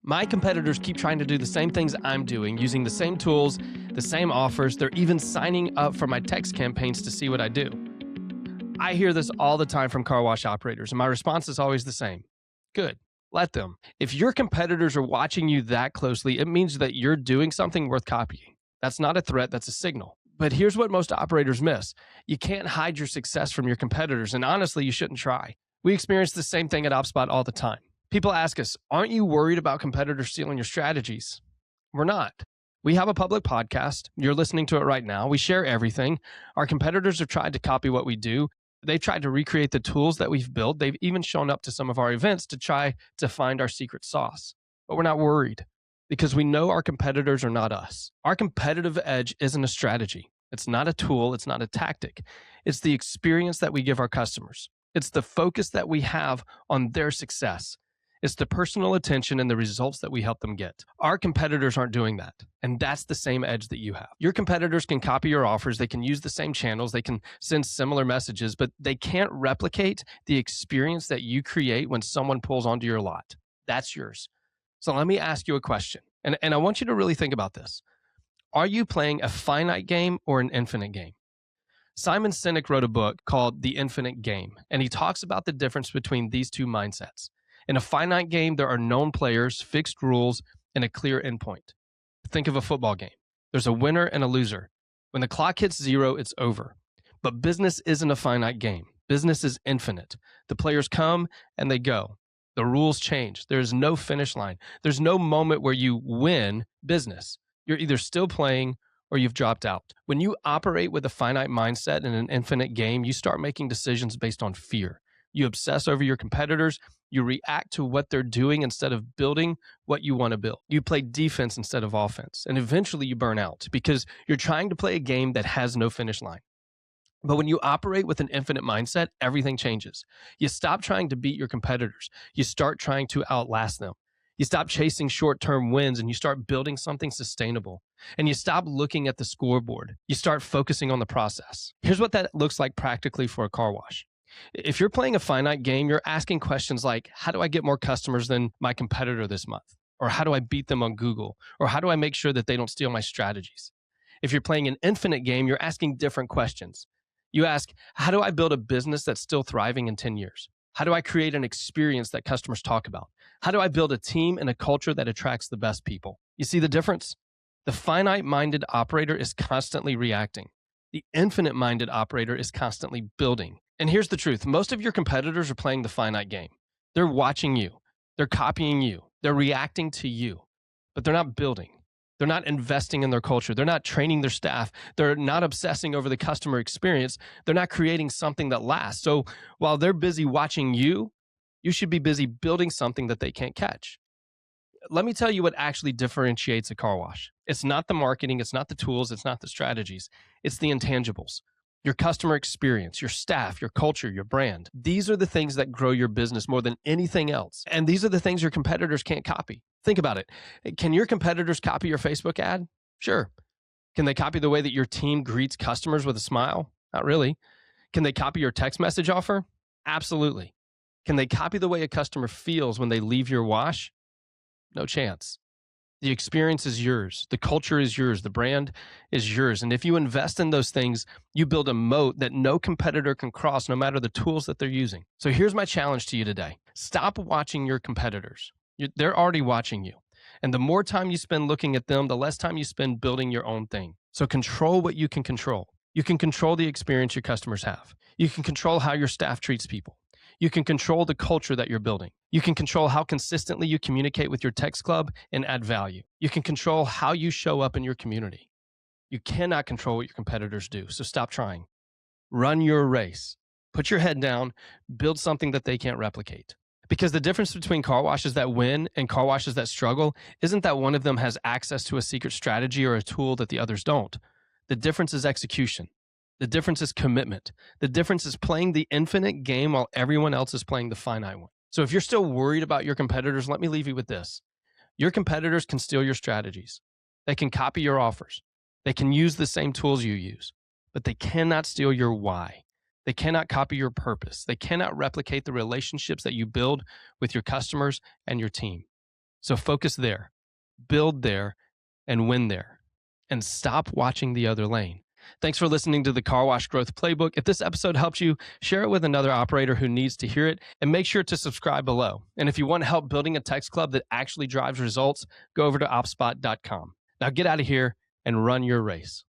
My competitors keep trying to do the same things I'm doing, using the same tools, the same offers. They're even signing up for my text campaigns to see what I do. I hear this all the time from car wash operators, and my response is always the same. Good. Let them. If your competitors are watching you that closely, it means that you're doing something worth copying. That's not a threat, that's a signal. But here's what most operators miss. You can't hide your success from your competitors, and honestly, you shouldn't try. We experience the same thing at OptSpot all the time. People ask us, aren't you worried about competitors stealing your strategies? We're not. We have a public podcast. You're listening to it right now. We share everything. Our competitors have tried to copy what we do. They've tried to recreate the tools that we've built. They've even shown up to some of our events to try to find our secret sauce. But we're not worried because we know our competitors are not us. Our competitive edge isn't a strategy. It's not a tool. It's not a tactic. It's the experience that we give our customers. It's the focus that we have on their success. It's the personal attention and the results that we help them get. Our competitors aren't doing that. And that's the same edge that you have. Your competitors can copy your offers. They can use the same channels. They can send similar messages, but they can't replicate the experience that you create when someone pulls onto your lot. That's yours. So let me ask you a question. And I want you to really think about this. Are you playing a finite game or an infinite game? Simon Sinek wrote a book called The Infinite Game, and he talks about the difference between these two mindsets. In a finite game, there are known players, fixed rules, and a clear endpoint. Think of a football game. There's a winner and a loser. When the clock hits 0, it's over. But business isn't a finite game. Business is infinite. The players come and they go. The rules change. There's no finish line. There's no moment where you win business. You're either still playing or you've dropped out. When you operate with a finite mindset in an infinite game, you start making decisions based on fear. You obsess over your competitors. You react to what they're doing instead of building what you want to build. You play defense instead of offense. And eventually you burn out because you're trying to play a game that has no finish line. But when you operate with an infinite mindset, everything changes. You stop trying to beat your competitors. You start trying to outlast them. You stop chasing short-term wins and you start building something sustainable. And you stop looking at the scoreboard. You start focusing on the process. Here's what that looks like practically for a car wash. If you're playing a finite game, you're asking questions like, how do I get more customers than my competitor this month? Or how do I beat them on Google? Or how do I make sure that they don't steal my strategies? If you're playing an infinite game, you're asking different questions. You ask, how do I build a business that's still thriving in 10 years? How do I create an experience that customers talk about? How do I build a team and a culture that attracts the best people? You see the difference? The finite-minded operator is constantly reacting. The infinite-minded operator is constantly building. And here's the truth. Most of your competitors are playing the finite game. They're watching you. They're copying you. They're reacting to you. But they're not building. They're not investing in their culture. They're not training their staff. They're not obsessing over the customer experience. They're not creating something that lasts. So while they're busy watching you, you should be busy building something that they can't catch. Let me tell you what actually differentiates a car wash. It's not the marketing. It's not the tools. It's not the strategies. It's the intangibles. Your customer experience, your staff, your culture, your brand. These are the things that grow your business more than anything else. And these are the things your competitors can't copy. Think about it. Can your competitors copy your Facebook ad? Sure. Can they copy the way that your team greets customers with a smile? Not really. Can they copy your text message offer? Absolutely. Can they copy the way a customer feels when they leave your wash? No chance. The experience is yours. The culture is yours. The brand is yours. And if you invest in those things, you build a moat that no competitor can cross no matter the tools that they're using. So here's my challenge to you today. Stop watching your competitors. They're already watching you. And the more time you spend looking at them, the less time you spend building your own thing. So control what you can control. You can control the experience your customers have. You can control how your staff treats people. You can control the culture that you're building. You can control how consistently you communicate with your text club and add value. You can control how you show up in your community. You cannot control what your competitors do, so stop trying. Run your race. Put your head down. Build something that they can't replicate. Because the difference between car washes that win and car washes that struggle isn't that one of them has access to a secret strategy or a tool that the others don't. The difference is execution. The difference is commitment. The difference is playing the infinite game while everyone else is playing the finite one. So if you're still worried about your competitors, let me leave you with this. Your competitors can steal your strategies. They can copy your offers. They can use the same tools you use, but they cannot steal your why. They cannot copy your purpose. They cannot replicate the relationships that you build with your customers and your team. So focus there, build there, and win there. And stop watching the other lane. Thanks for listening to the Car Wash Growth Playbook. If this episode helped you, share it with another operator who needs to hear it, and make sure to subscribe below. And if you want help building a text club that actually drives results, go over to OptSpot.com. Now get out of here and run your race.